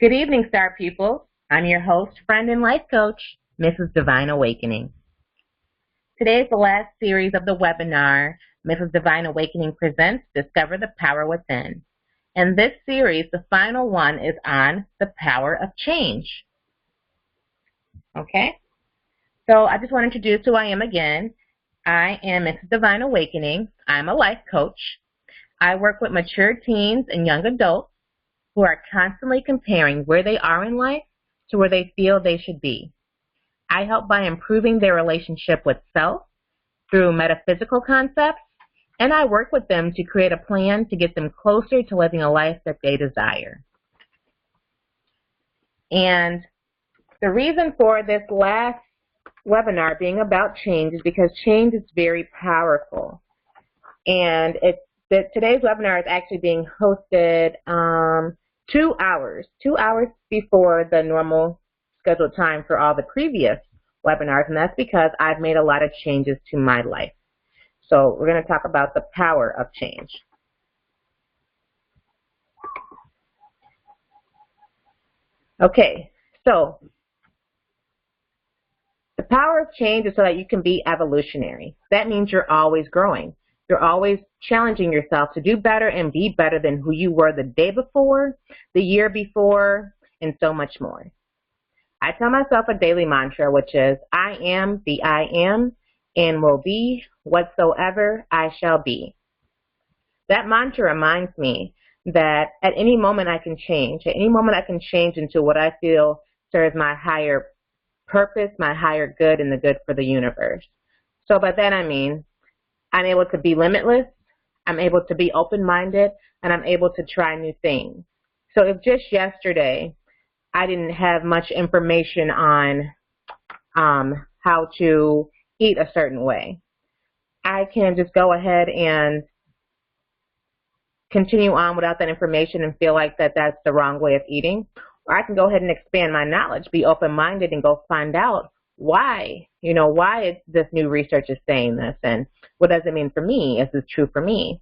Good evening, Star Pupils. I'm your host, friend, and life coach, Mrs.Divine Awakening. Today is the last series of the webinar, Mrs.Divine Awakening presents Discover the Power Within. And this series, the final one, is on the power of change. Okay? So I just want to introduce who I am again. I am Mrs. Divine Awakening. I'm a life coach. I work with mature teens and young adults who are constantly comparing where they are in life to where they feel they should be. I help by improving their relationship with self through metaphysical concepts, and I work with them to create a plan to get them closer to living a life that they desire. And the reason for this last webinar being about change is because change is very powerful. And today's webinar is actually being hosted 2 hours before the normal scheduled time for all the previous webinars, and that's because I've made a lot of changes to my life. So we're going to talk about the power of change. Okay, so the power of change is so that you can be evolutionary. That means you're always growing. You're always challenging yourself to do better and be better than who you were the day before, the year before, and so much more. I tell myself a daily mantra, which is, I am the I am and will be whatsoever I shall be. That mantra reminds me that at any moment I can change. At any moment I can change into what I feel serves my higher purpose, my higher good, and the good for the universe. So by that I mean I'm able to be limitless, I'm able to be open-minded, and I'm able to try new things. So if just yesterday I didn't have much information on how to eat a certain way, I can just go ahead and continue on without that information and feel like that's the wrong way of eating. Or I can go ahead and expand my knowledge, be open-minded, and go find out why this new research is saying this, and what does it mean for me? Is this true for me?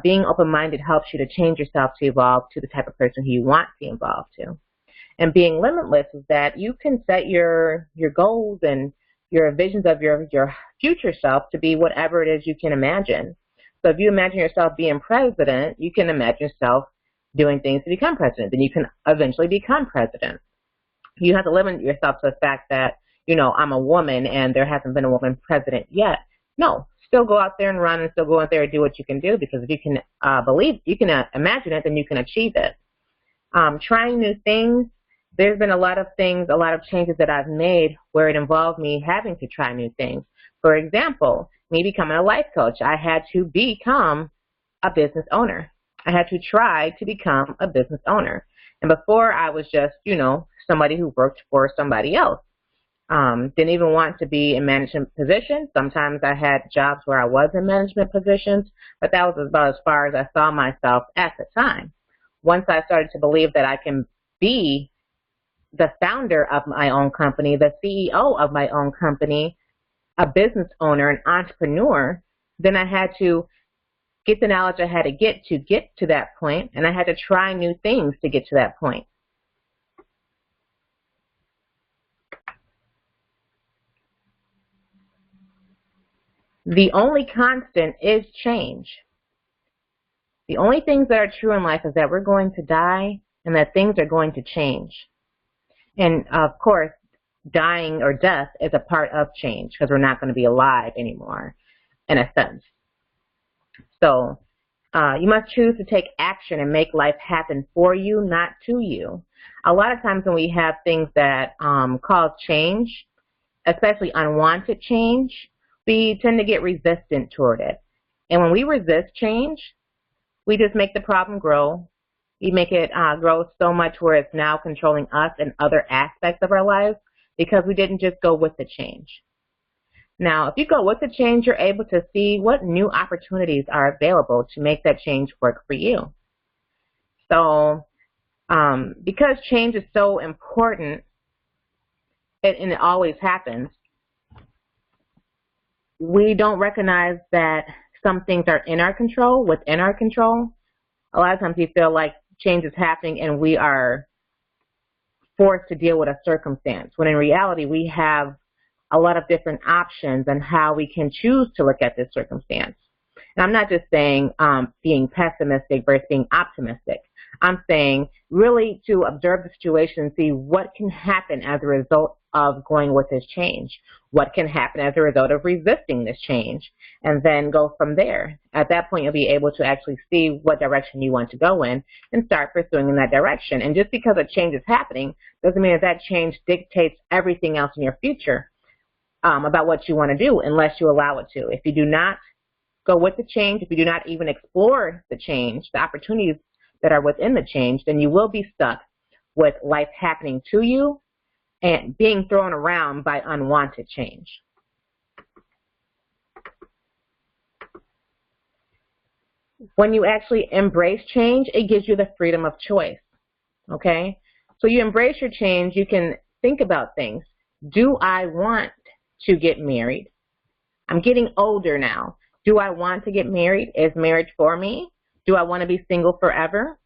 Being open-minded helps you to change yourself to evolve to the type of person who you want to evolve to. And being limitless is that you can set your goals and your visions of your future self to be whatever it is you can imagine. So if you imagine yourself being president, you can imagine yourself doing things to become president. Then you can eventually become president. You have to limit yourself to the fact that, I'm a woman and there hasn't been a woman president yet. No, still go out there and run and still go out there and do what you can do, because if you can imagine it, then you can achieve it. Trying new things, there's been a lot of changes that I've made where it involved me having to try new things. For example, me becoming a life coach, I had to become a business owner. I had to try to become a business owner. And before I was just, somebody who worked for somebody else. Didn't even want to be in management positions. Sometimes I had jobs where I was in management positions, but that was about as far as I saw myself at the time. Once I started to believe that I can be the founder of my own company, the CEO of my own company, a business owner, an entrepreneur, then I had to get the knowledge I had to get to that point, and I had to try new things to get to that point. The only constant is change. The only things that are true in life is that we're going to die and that things are going to change. And of course, dying or death is a part of change, because we're not going to be alive anymore, in a sense. So you must choose to take action and make life happen for you, not to you. A lot of times when we have things that cause change, especially unwanted change, we tend to get resistant toward it. And when we resist change, we just make the problem grow. We make it grow so much where it's now controlling us and other aspects of our lives, because we didn't just go with the change. Now, if you go with the change, you're able to see what new opportunities are available to make that change work for you. So, because change is so important, and it always happens, we don't recognize that some things are in our control, within our control. A lot of times we feel like change is happening and we are forced to deal with a circumstance, when in reality we have a lot of different options on how we can choose to look at this circumstance. And I'm not just saying being pessimistic versus being optimistic. I'm saying really to observe the situation and see what can happen as a result of going with this change. What can happen as a result of resisting this change, and then go from there. At that point, you'll be able to actually see what direction you want to go in and start pursuing in that direction. And just because a change is happening doesn't mean that change dictates everything else in your future about what you want to do, unless you allow it to. If you do not go with the change, if you do not even explore the change, the opportunities that are within the change, then you will be stuck with life happening to you and being thrown around by unwanted change. When you actually embrace change, it gives you the freedom of choice, okay? So you embrace your change, you can think about things. Do I want to get married? I'm getting older now. Do I want to get married? Is marriage for me? Do I want to be single forever?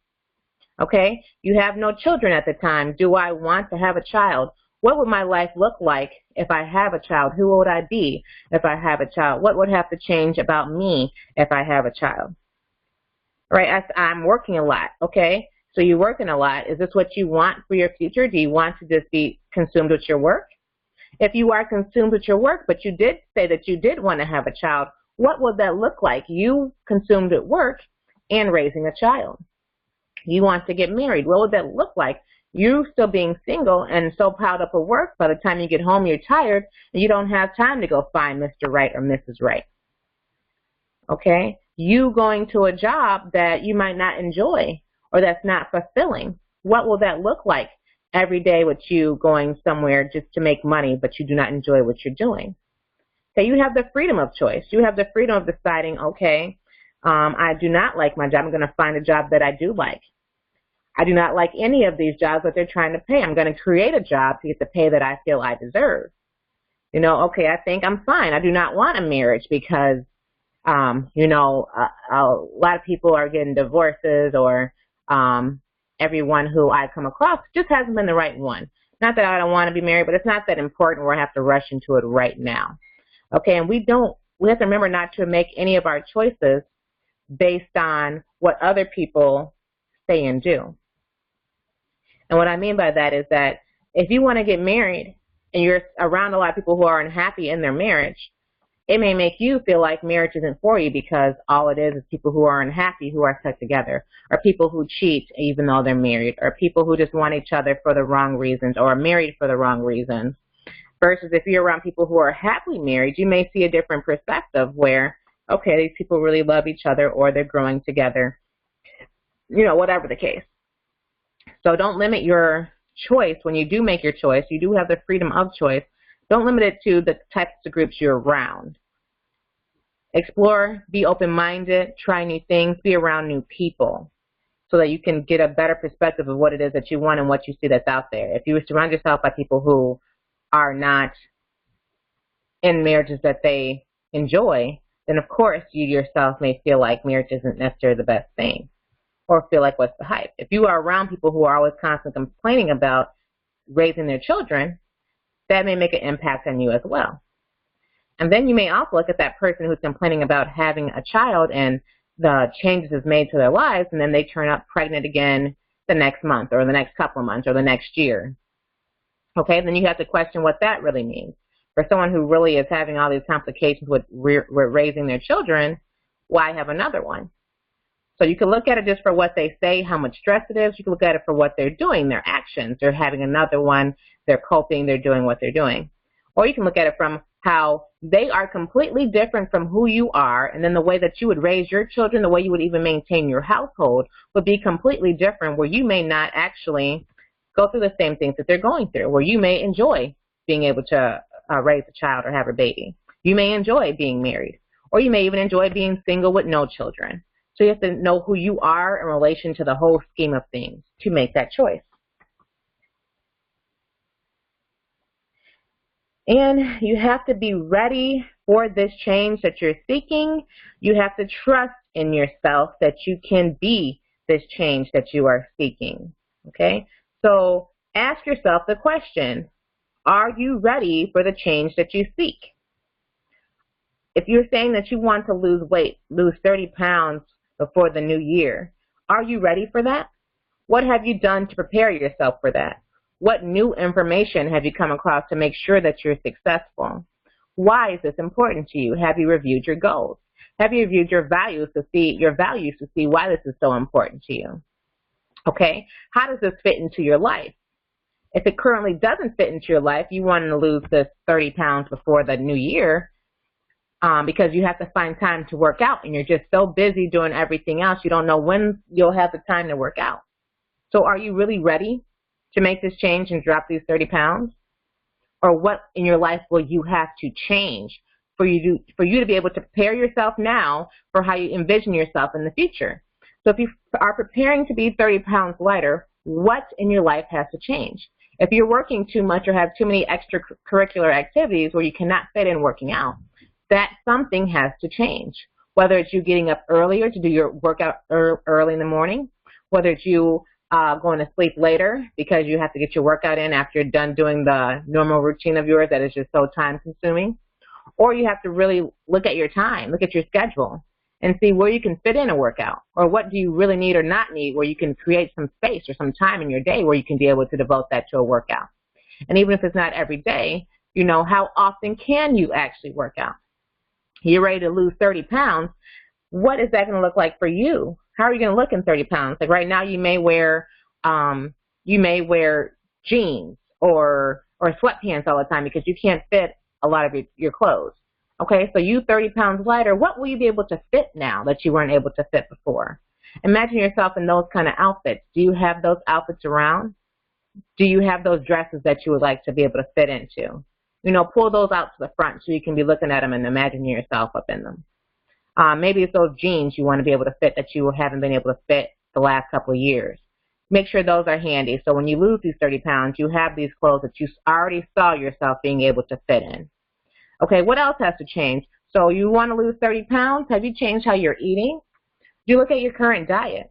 Okay, you have no children at the time. Do I want to have a child? What would my life look like if I have a child? Who would I be if I have a child? What would have to change about me if I have a child? Right, I'm working a lot, okay? So you're working a lot. Is this what you want for your future? Do you want to just be consumed with your work? If you are consumed with your work, but you did say that you did want to have a child, what would that look like? You consumed with work and raising a child. You want to get married. What would that look like? You still being single and so piled up with work, by the time you get home, you're tired, and you don't have time to go find Mr. Right or Mrs. Right. Okay? You going to a job that you might not enjoy or that's not fulfilling. What will that look like every day with you going somewhere just to make money, but you do not enjoy what you're doing? Okay, you have the freedom of choice. You have the freedom of deciding, okay, I do not like my job. I'm going to find a job that I do like. I do not like any of these jobs that they're trying to pay. I'm going to create a job to get the pay that I feel I deserve. You know, okay, I think I'm fine. I do not want a marriage because, you know, a lot of people are getting divorces, or everyone who I come across just hasn't been the right one. Not that I don't want to be married, but it's not that important where I have to rush into it right now. Okay, and we have to remember not to make any of our choices based on what other people say and do. And what I mean by that is that if you want to get married and you're around a lot of people who are unhappy in their marriage, it may make you feel like marriage isn't for you because all it is people who are unhappy who are stuck together, or people who cheat even though they're married, or people who just want each other for the wrong reasons or are married for the wrong reasons. Versus if you're around people who are happily married, you may see a different perspective where, okay, these people really love each other, or they're growing together, you know, whatever the case. So don't limit your choice. When you do make your choice, you do have the freedom of choice. Don't limit it to the types of groups you're around. Explore, be open-minded, try new things, be around new people so that you can get a better perspective of what it is that you want and what you see that's out there. If you surround yourself by people who are not in marriages that they enjoy, then of course you yourself may feel like marriage isn't necessarily the best thing, or feel like what's the hype. If you are around people who are always constantly complaining about raising their children, that may make an impact on you as well. And then you may also look at that person who's complaining about having a child and the changes it's made to their lives, and then they turn up pregnant again the next month or the next couple of months or the next year. Okay, then you have to question what that really means. For someone who really is having all these complications with raising their children, why have another one? So you can look at it just for what they say, how much stress it is. You can look at it for what they're doing, their actions. They're having another one, they're coping, they're doing what they're doing. Or you can look at it from how they are completely different from who you are, and then the way that you would raise your children, the way you would even maintain your household would be completely different, where you may not actually go through the same things that they're going through, where you may enjoy being able to raise a child or have a baby. You may enjoy being married, or you may even enjoy being single with no children. So you have to know who you are in relation to the whole scheme of things to make that choice. And you have to be ready for this change that you're seeking. You have to trust in yourself that you can be this change that you are seeking. Okay? So Ask yourself the question, are you ready for the change that you seek? If you're saying that you want to lose weight, lose 30 pounds before the new year, are you ready for that? What have you done to prepare yourself for that? What new information have you come across to make sure that you're successful? Why is this important to you? Have you reviewed your goals? Have you reviewed your values to see why this is so important to you? Okay, how does this fit into your life? If it currently doesn't fit into your life, you want to lose this 30 pounds before the new year, because you have to find time to work out and you're just so busy doing everything else, you don't know when you'll have the time to work out. So are you really ready to make this change and drop these 30 pounds? Or what in your life will you have to change for you to be able to prepare yourself now for how you envision yourself in the future? So if you are preparing to be 30 pounds lighter, what in your life has to change? If you're working too much or have too many extracurricular activities where you cannot fit in working out, that something has to change. Whether it's you getting up earlier to do your workout early in the morning, whether it's you going to sleep later because you have to get your workout in after you're done doing the normal routine of yours that is just so time consuming, or you have to really look at your time, look at your schedule, and see where you can fit in a workout, or what do you really need or not need where you can create some space or some time in your day where you can be able to devote that to a workout. And even if it's not every day, you know, how often can you actually work out? You're ready to lose 30 pounds. What is that going to look like for you? How are you going to look in 30 pounds? Like right now, you may wear jeans or sweatpants all the time because you can't fit a lot of your clothes. Okay, so you 30 pounds lighter, what will you be able to fit now that you weren't able to fit before? Imagine yourself in those kind of outfits. Do you have those outfits around? Do you have those dresses that you would like to be able to fit into? You know, pull those out to the front so you can be looking at them and imagining yourself up in them. Maybe it's those jeans you want to be able to fit that you haven't been able to fit the last couple of years. Make sure those are handy so when you lose these 30 pounds, you have these clothes that you already saw yourself being able to fit in. Okay, what else has to change? So you want to lose 30 pounds? Have you changed how you're eating? Do you look at your current diet?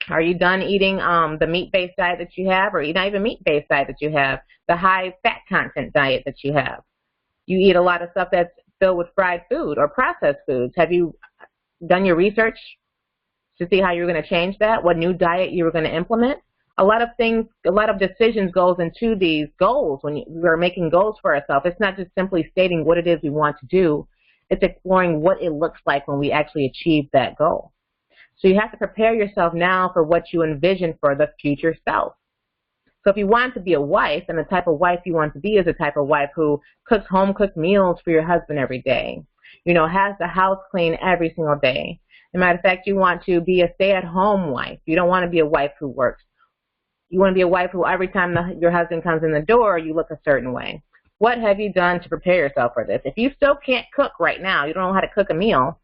Are you done eating the meat-based diet that you have, or not even meat-based diet that you have, the high-fat content diet that you have? You eat a lot of stuff that's filled with fried food or processed foods. Have you done your research to see how you're going to change that, what new diet you were going to implement? A lot of decisions goes into these goals when we're making goals for ourselves. It's not just simply stating what it is we want to do. It's exploring what it looks like when we actually achieve that goal. So you have to prepare yourself now for what you envision for the future self. So if you want to be a wife, and the type of wife you want to be is the type of wife who cooks home-cooked meals for your husband every day, you know, has the house clean every single day. As a matter of fact, you want to be a stay-at-home wife. You don't want to be a wife who works. You want to be a wife who every time your husband comes in the door, you look a certain way. What have you done to prepare yourself for this? If you still can't cook right now, you don't know how to cook a meal,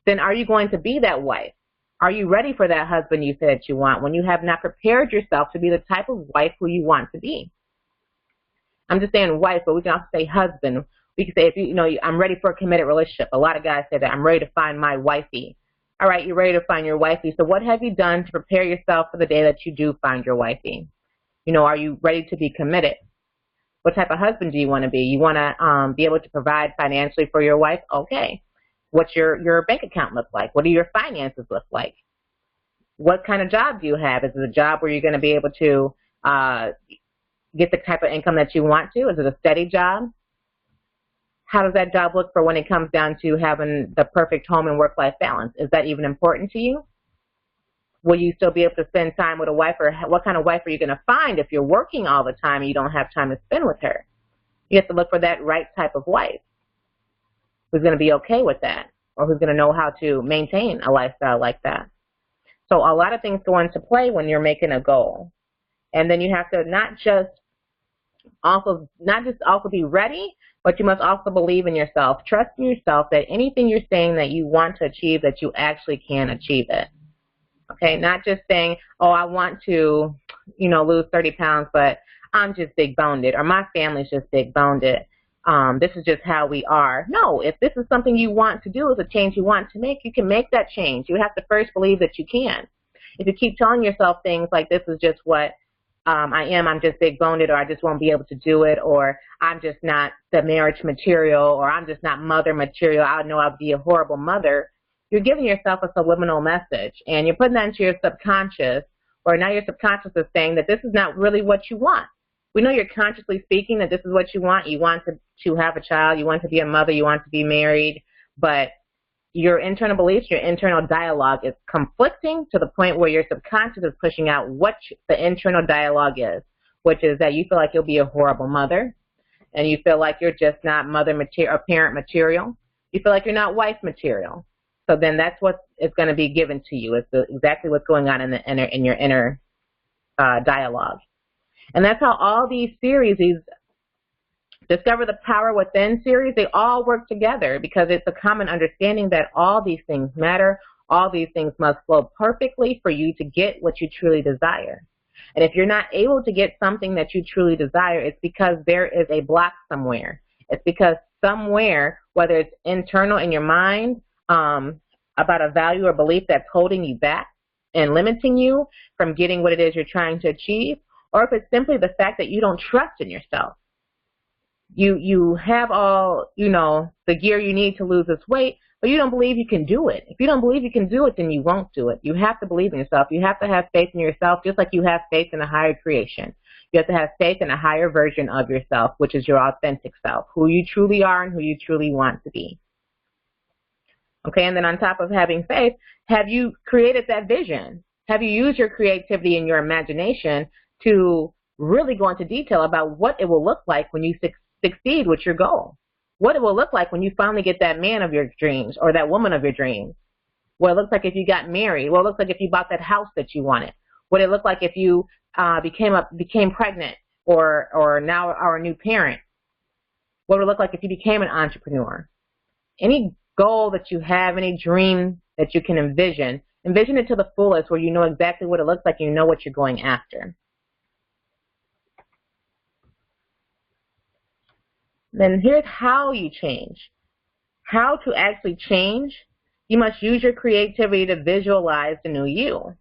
then are you going to be that wife? Are you ready for that husband you said you want when you have not prepared yourself to be the type of wife who you want to be? I'm just saying wife, but we can also say husband. We can say, if you know, I'm ready for a committed relationship. A lot of guys say that, I'm ready to find my wifey. All right, you're ready to find your wifey. So what have you done to prepare yourself for the day that you do find your wifey? You know, are you ready to be committed? What type of husband do you want to be? You want to be able to provide financially for your wife? Okay. What's your bank account look like? What do your finances look like? What kind of job do you have? Is it a job where you're going to be able to get the type of income that you want to? Is it a steady job? How does that job look for when it comes down to having the perfect home and work-life balance? Is that even important to you? Will you still be able to spend time with a wife, or what kind of wife are you going to find if you're working all the time and you don't have time to spend with her? You have to look for that right type of wife who's going to be okay with that, or who's going to know how to maintain a lifestyle like that. So a lot of things go into play when you're making a goal. And then you have to not just also be ready, but you must also believe in yourself. Trust in yourself that anything you're saying that you want to achieve, that you actually can achieve it. Okay, not just saying, oh, I want to, you know, lose 30 pounds, but I'm just big-boned, or my family's just big-boned. This is just how we are. No, if this is something you want to do, is a change you want to make, you can make that change. You have to first believe that you can. If you keep telling yourself things like this is just what I'm just big boned, or I just won't be able to do it, or I'm just not the marriage material, or I'm just not mother material. I know I'll be a horrible mother. You're giving yourself a subliminal message, and you're putting that into your subconscious, or now your subconscious is saying that this is not really what you want. We know you're consciously speaking that this is what you want. You want to have a child. You want to be a mother. You want to be married. But your internal beliefs, your internal dialogue is conflicting to the point where your subconscious is pushing out what the internal dialogue is, which is that you feel like you'll be a horrible mother, and you feel like you're just not mother material or parent material. You feel like you're not wife material. So then that's what is going to be given to you. It's exactly what's going on in your inner dialogue. And that's how all these series, these Discover the Power Within series, they all work together because it's a common understanding that all these things matter. All these things must flow perfectly for you to get what you truly desire. And if you're not able to get something that you truly desire, it's because there is a block somewhere. It's because somewhere, whether it's internal in your mind about a value or belief that's holding you back and limiting you from getting what it is you're trying to achieve, or if it's simply the fact that you don't trust in yourself. You have all, the gear you need to lose this weight, but you don't believe you can do it. If you don't believe you can do it, then you won't do it. You have to believe in yourself. You have to have faith in yourself, just like you have faith in a higher creation. You have to have faith in a higher version of yourself, which is your authentic self, who you truly are and who you truly want to be. Okay, and then on top of having faith, have you created that vision? Have you used your creativity and your imagination to really go into detail about what it will look like when you succeed with your goal? What it will look like when you finally get that man of your dreams or that woman of your dreams? What it looks like if you got married? What it looks like if you bought that house that you wanted? What it looked like if you became pregnant or now are a new parent? What would it look like if you became an entrepreneur? Any goal that you have, any dream that you can envision it to the fullest where you know exactly what it looks like and you know what you're going after. Then here's how you change. How to actually change. You must use your creativity to visualize the new you.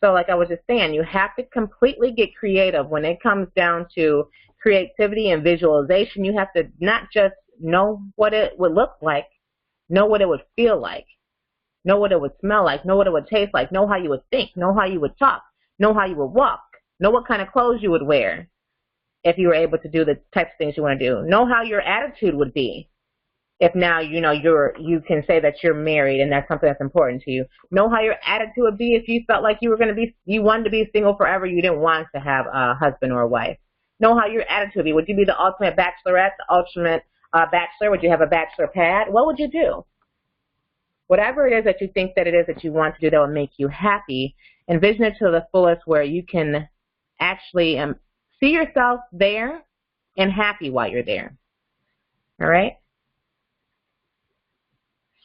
So like I was just saying, you have to completely get creative when it comes down to creativity and visualization. You have to not just know what it would look like, know what it would feel like, know what it would smell like, know what it would taste like, know how you would think, know how you would talk, know how you would walk, know what kind of clothes you would wear if you were able to do the types of things you want to do. Know how your attitude would be if now you can say that you're married and that's something that's important to you. Know how your attitude would be if you felt like you wanted to be single forever, you didn't want to have a husband or a wife. Know how your attitude would be. Would you be the ultimate bachelorette, the ultimate bachelor? Would you have a bachelor pad? What would you do? Whatever it is that you think that it is that you want to do that will make you happy, envision it to the fullest where you can actually see yourself there and happy while you're there. All right?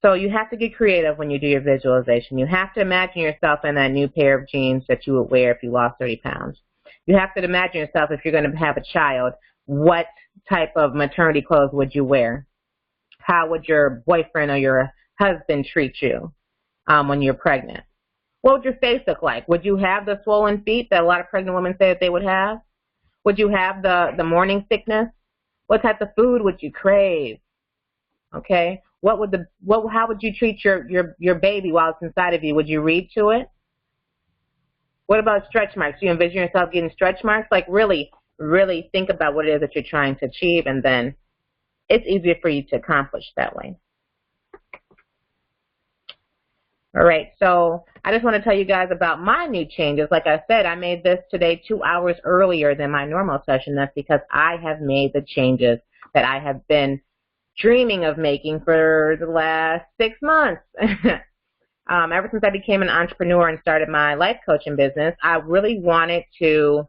So you have to get creative when you do your visualization. You have to imagine yourself in that new pair of jeans that you would wear if you lost 30 pounds. You have to imagine yourself if you're going to have a child, what type of maternity clothes would you wear? How would your boyfriend or your husband treat you when you're pregnant? What would your face look like? Would you have the swollen feet that a lot of pregnant women say that they would have? Would you have the morning sickness? What type of food would you crave? Okay. How would you treat your baby while it's inside of you? Would you read to it? What about stretch marks? Do you envision yourself getting stretch marks? Like really, really think about what it is that you're trying to achieve, and then it's easier for you to accomplish that way. All right, so I just want to tell you guys about my new changes. Like I said, I made this today 2 hours earlier than my normal session. That's because I have made the changes that I have been dreaming of making for the last 6 months. Ever since I became an entrepreneur and started my life coaching business, I really wanted to,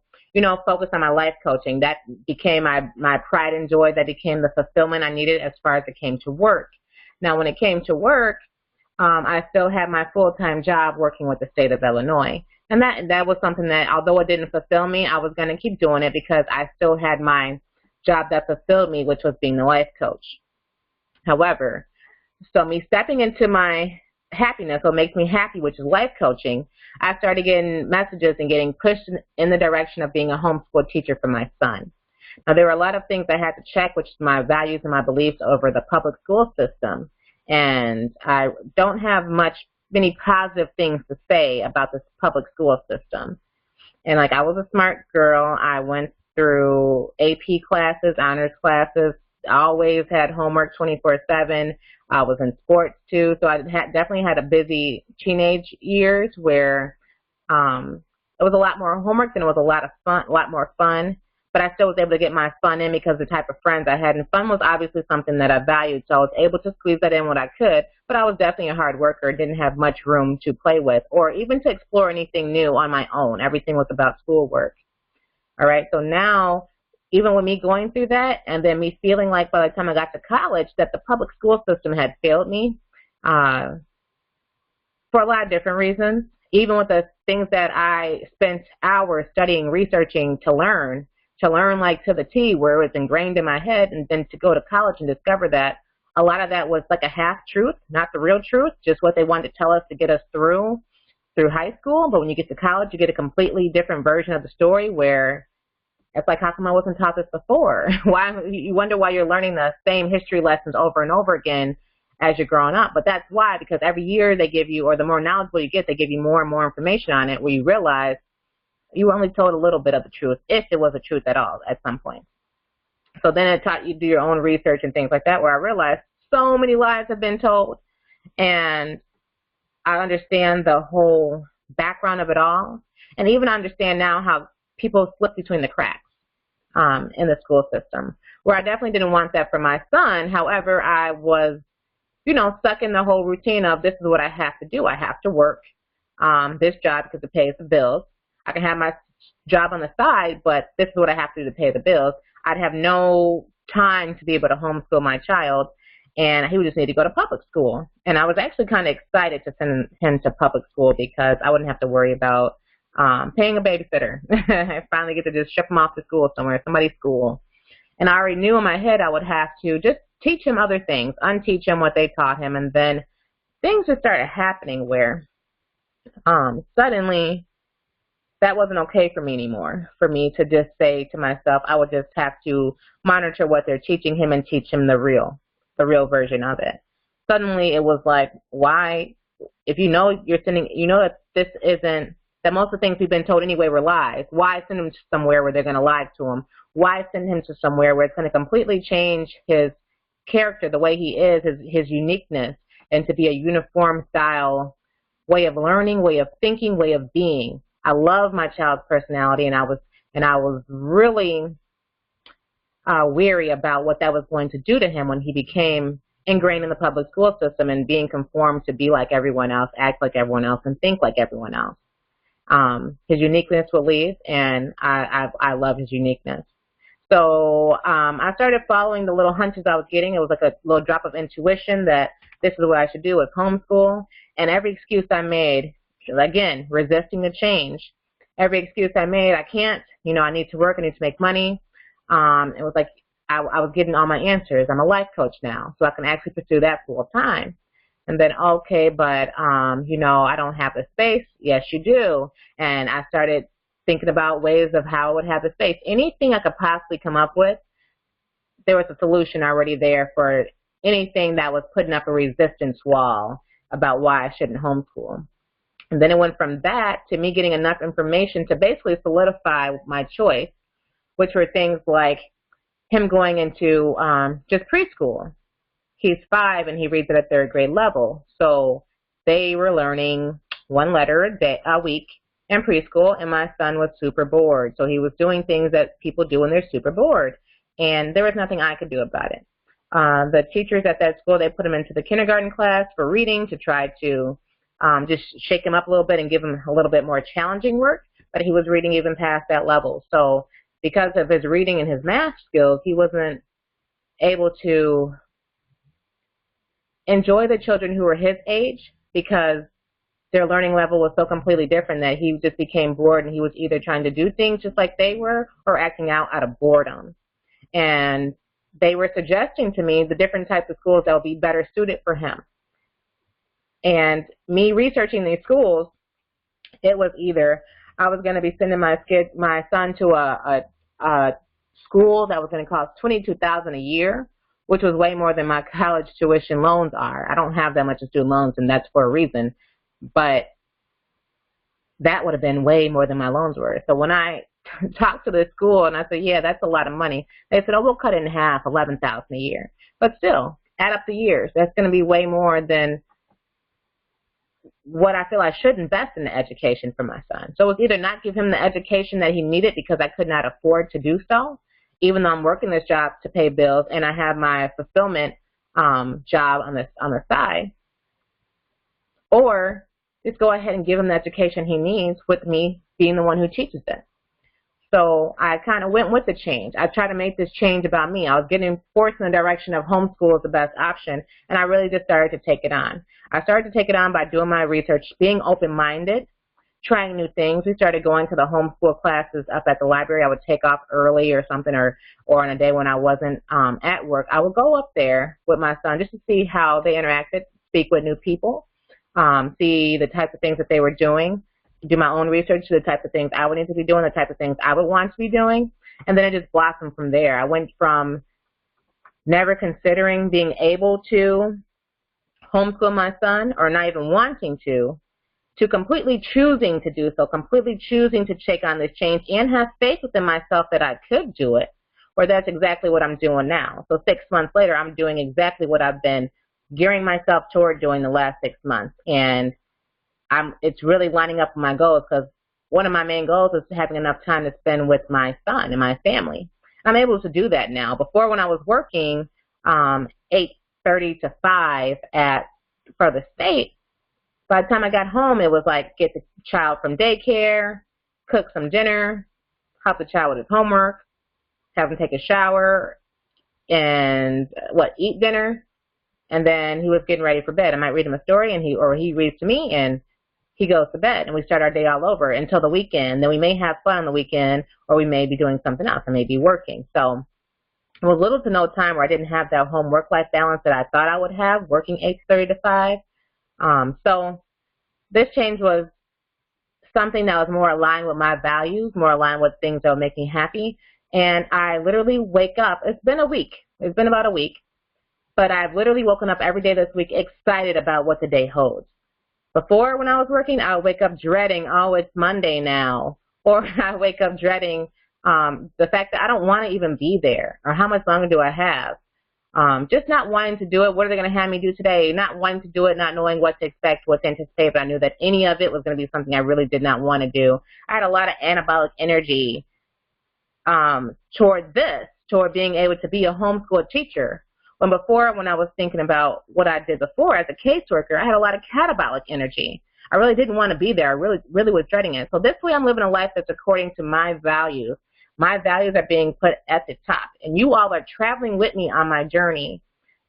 focus on my life coaching. That became my pride and joy. That became the fulfillment I needed as far as it came to work. Now, when it came to work, I still had my full-time job working with the state of Illinois. And that was something that, although it didn't fulfill me, I was going to keep doing it because I still had my job that fulfilled me, which was being the life coach. However, so me stepping into my happiness, what makes me happy, which is life coaching, I started getting messages and getting pushed in the direction of being a homeschool teacher for my son. Now, there were a lot of things I had to check, which is my values and my beliefs over the public school system. And I don't have many positive things to say about this public school system. And like, I was a smart girl. I went through AP classes, honors classes. I always had homework 24/7. I was in sports too, so I definitely had a busy teenage years where it was a lot more homework and it was a lot more fun. But I still was able to get my fun in because of the type of friends I had, and fun was obviously something that I valued, so I was able to squeeze that in when I could. But I was definitely a hard worker, didn't have much room to play with or even to explore anything new on my own. Everything was about schoolwork. All right, so now, even with me going through that and then me feeling like by the time I got to college that the public school system had failed me for a lot of different reasons, even with the things that I spent hours studying, researching to learn like to the T, where it was ingrained in my head, and then to go to college and discover that a lot of that was like a half-truth, not the real truth, just what they wanted to tell us to get us through high school. But when you get to college, you get a completely different version of the story where it's like, how come I wasn't taught this before? Why? You wonder why you're learning the same history lessons over and over again as you're growing up. But that's why, because every year they give you, or the more knowledgeable you get, they give you more and more information on it, where you realize you were only told a little bit of the truth, if it was a truth at all at some point. So then it taught you to do your own research and things like that, where I realized so many lies have been told, and I understand the whole background of it all, and even understand now how people slip between the cracks in the school system, where I definitely didn't want that for my son. However, I was, stuck in the whole routine of, this is what I have to do. I have to work this job because it pays the bills. I can have my job on the side, but this is what I have to do to pay the bills. I'd have no time to be able to homeschool my child, and he would just need to go to public school. And I was actually kind of excited to send him to public school because I wouldn't have to worry about paying a babysitter. I finally get to just ship him off to school somewhere, somebody's school. And I already knew in my head I would have to just teach him other things, unteach him what they taught him, and then things just started happening where suddenly that wasn't okay for me anymore, for me to just say to myself, I would just have to monitor what they're teaching him and teach him the real version of it. Suddenly it was like, why, if that this isn't, that most of the things we've been told anyway were lies, why send him to somewhere where they're going to lie to him? Why send him to somewhere where it's going to completely change his character, the way he is, his uniqueness, and to be a uniform style way of learning, way of thinking, way of being? I love my child's personality, and I was really weary about what that was going to do to him when he became ingrained in the public school system and being conformed to be like everyone else, act like everyone else, and think like everyone else. His uniqueness will leave, and I love his uniqueness. So I started following the little hunches I was getting. It was like a little drop of intuition that this is what I should do, is homeschool. And every excuse I made, again, resisting the change, every excuse I made, I can't, I need to work, I need to make money. It was like I was getting all my answers. I'm a life coach now, so I can actually pursue that full time. And then, okay, but, I don't have the space. Yes, you do. And I started thinking about ways of how I would have the space. Anything I could possibly come up with, there was a solution already there for anything that was putting up a resistance wall about why I shouldn't homeschool. And then it went from that to me getting enough information to basically solidify my choice, which were things like him going into just preschool. He's 5 and he reads at a 3rd grade level. So they were learning 1 letter a week in preschool, and my son was super bored. So he was doing things that people do when they're super bored, and there was nothing I could do about it. The teachers at that school, they put him into the kindergarten class for reading to try to just shake him up a little bit and give him a little bit more challenging work, but he was reading even past that level. So because of his reading and his math skills, he wasn't able to enjoy the children who were his age because their learning level was so completely different that he just became bored, and he was either trying to do things just like they were or acting out of boredom. And they were suggesting to me the different types of schools that would be better suited for him. And me researching these schools, it was either I was going to be sending my son to a school that was going to cost $22,000 a year, which was way more than my college tuition loans are. I don't have that much of student loans, and that's for a reason. But that would have been way more than my loans were. So when I talked to the school and I said, yeah, that's a lot of money, they said, oh, we'll cut it in half, $11,000 a year. But still, add up the years. That's going to be way more than what I feel I should invest in the education for my son. So it was either not give him the education that he needed because I could not afford to do so, even though I'm working this job to pay bills and I have my fulfillment job on the side, or just go ahead and give him the education he needs with me being the one who teaches it. So I kind of went with the change. I tried to make this change about me. I was getting forced in the direction of homeschool as the best option, and I really just started to take it on. I started to take it on by doing my research, being open-minded, trying new things. We started going to the homeschool classes up at the library. I would take off early or something, or on a day when I wasn't at work. I would go up there with my son just to see how they interacted, speak with new people, see the types of things that they were doing, do my own research to the type of things I would need to be doing, the type of things I would want to be doing, and then it just blossomed from there. I went from never considering being able to homeschool my son, or not even wanting to completely choosing to do so, completely choosing to take on this change and have faith within myself that I could do it, or that's exactly what I'm doing now. So 6 months later, I'm doing exactly what I've been gearing myself toward doing the last 6 months, and it's really lining up with my goals, because one of my main goals is having enough time to spend with my son and my family. I'm able to do that now. Before, when I was working 8:30 to 5 for the state, by the time I got home, it was like get the child from daycare, cook some dinner, help the child with his homework, have him take a shower, and eat dinner, and then he was getting ready for bed. I might read him a story, and he reads to me, and he goes to bed, and we start our day all over until the weekend. Then we may have fun on the weekend, or we may be doing something else. I may be working. So it was little to no time where I didn't have that home work-life balance that I thought I would have, working 8:30 to 5. So this change was something that was more aligned with my values, more aligned with things that would make me happy. And I literally wake up. It's been a week. It's been about a week. But I've literally woken up every day this week excited about what the day holds. Before, when I was working, I would wake up dreading, oh, it's Monday now. Or I wake up dreading the fact that I don't want to even be there, or how much longer do I have. Just not wanting to do it. What are they going to have me do today? Not wanting to do it, not knowing what to expect, what to anticipate, but I knew that any of it was going to be something I really did not want to do. I had a lot of anabolic energy toward being able to be a homeschool teacher. When before, when I was thinking about what I did before as a caseworker, I had a lot of catabolic energy. I really didn't want to be there. I really was dreading it. So this way I'm living a life that's according to my values. My values are being put at the top. And you all are traveling with me on my journey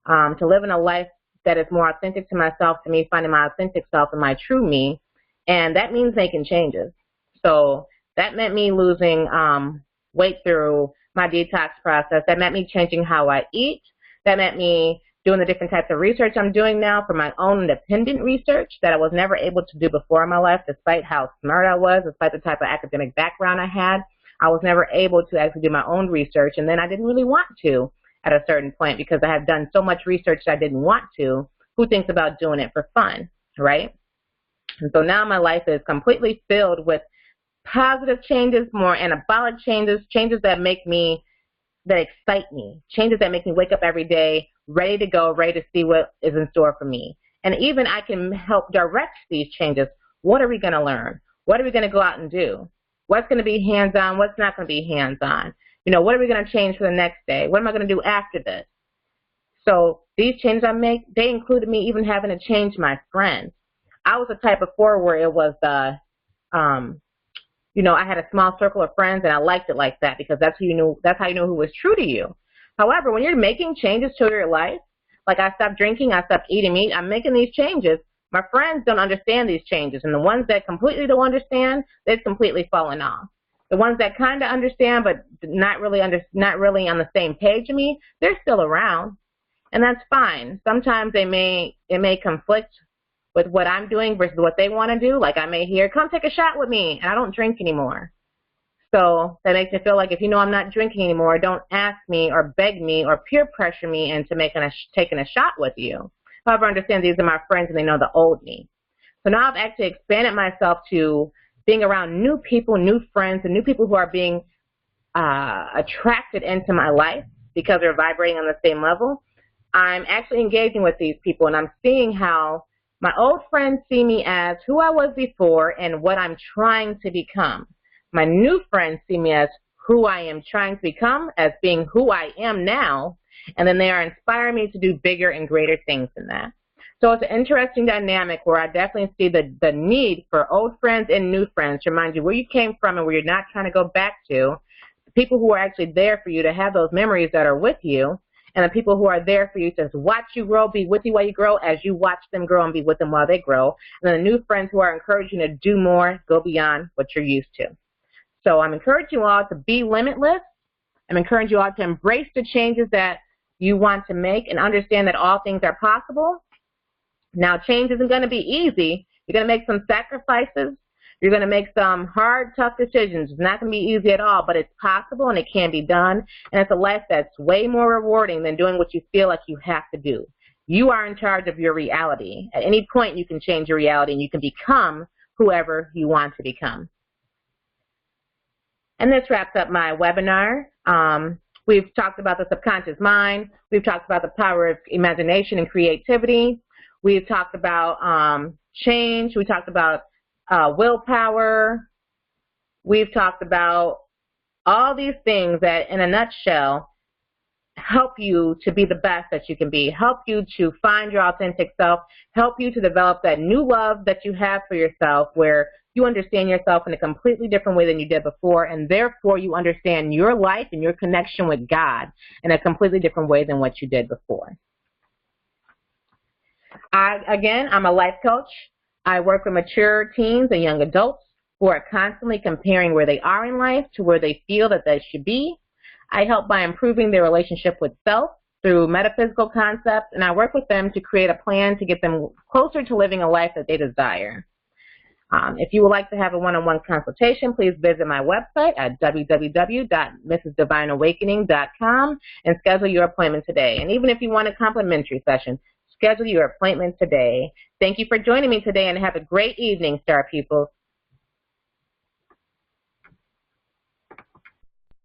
to living a life that is more authentic to myself, to me finding my authentic self and my true me. And that means making changes. So that meant me losing weight through my detox process. That meant me changing how I eat. That meant me doing the different types of research I'm doing now for my own independent research that I was never able to do before in my life, despite how smart I was, despite the type of academic background I had. I was never able to actually do my own research, and then I didn't really want to at a certain point because I had done so much research that I didn't want to. Who thinks about doing it for fun, right? And so now my life is completely filled with positive changes, more anabolic changes, changes that excite me, changes that make me wake up every day ready to go, ready to see what is in store for me. And even I can help direct these changes. What are we going to learn? What are we going to go out and do? What's going to be hands-on? What's not going to be hands-on? What are we going to change for the next day? What am I going to do after this? So these changes I make, they included me even having to change my friends. I was the type before where it was I had a small circle of friends, and I liked it like that because that's how you knew who was true to you. However, when you're making changes to your life, like I stopped drinking, I stopped eating meat, I'm making these changes. My friends don't understand these changes, and the ones that completely don't understand, they've completely fallen off. The ones that kind of understand but not really on the same page with me, they're still around, and that's fine. Sometimes it may conflict with what I'm doing versus what they want to do. Like I may hear, come take a shot with me, and I don't drink anymore. So that makes me feel like if you know I'm not drinking anymore, don't ask me or beg me or peer pressure me into taking a shot with you. However, I understand these are my friends and they know the old me. So now I've actually expanded myself to being around new people, new friends, and new people who are being attracted into my life because they're vibrating on the same level. I'm actually engaging with these people, and I'm seeing how my old friends see me as who I was before and what I'm trying to become. My new friends see me as who I am trying to become, as being who I am now, and then they are inspiring me to do bigger and greater things than that. So it's an interesting dynamic where I definitely see the need for old friends and new friends to remind you where you came from and where you're not trying to go back to, the people who are actually there for you to have those memories that are with you, and the people who are there for you to watch you grow, be with you while you grow, as you watch them grow and be with them while they grow, and then the new friends who are encouraging you to do more, go beyond what you're used to. So I'm encouraging you all to be limitless. I'm encouraging you all to embrace the changes that you want to make and understand that all things are possible. Now, change isn't going to be easy. You're going to make some sacrifices. You're going to make some hard, tough decisions. It's not going to be easy at all, but it's possible and it can be done. And it's a life that's way more rewarding than doing what you feel like you have to do. You are in charge of your reality. At any point, you can change your reality and you can become whoever you want to become. And this wraps up my webinar. We've talked about the subconscious mind. We've talked about the power of imagination and creativity. We've talked about change. We talked about willpower. We've talked about all these things that, in a nutshell, help you to be the best that you can be, help you to find your authentic self, help you to develop that new love that you have for yourself where you understand yourself in a completely different way than you did before, and therefore you understand your life and your connection with God in a completely different way than what you did before. Again, I'm a life coach. I work with mature teens and young adults who are constantly comparing where they are in life to where they feel that they should be. I help by improving their relationship with self through metaphysical concepts, and I work with them to create a plan to get them closer to living a life that they desire. If you would like to have a one-on-one consultation, please visit my website at www.mrsdivineawakening.com and schedule your appointment today. And even if you want a complimentary session, schedule your appointment today. Thank you for joining me today, and have a great evening, Star People.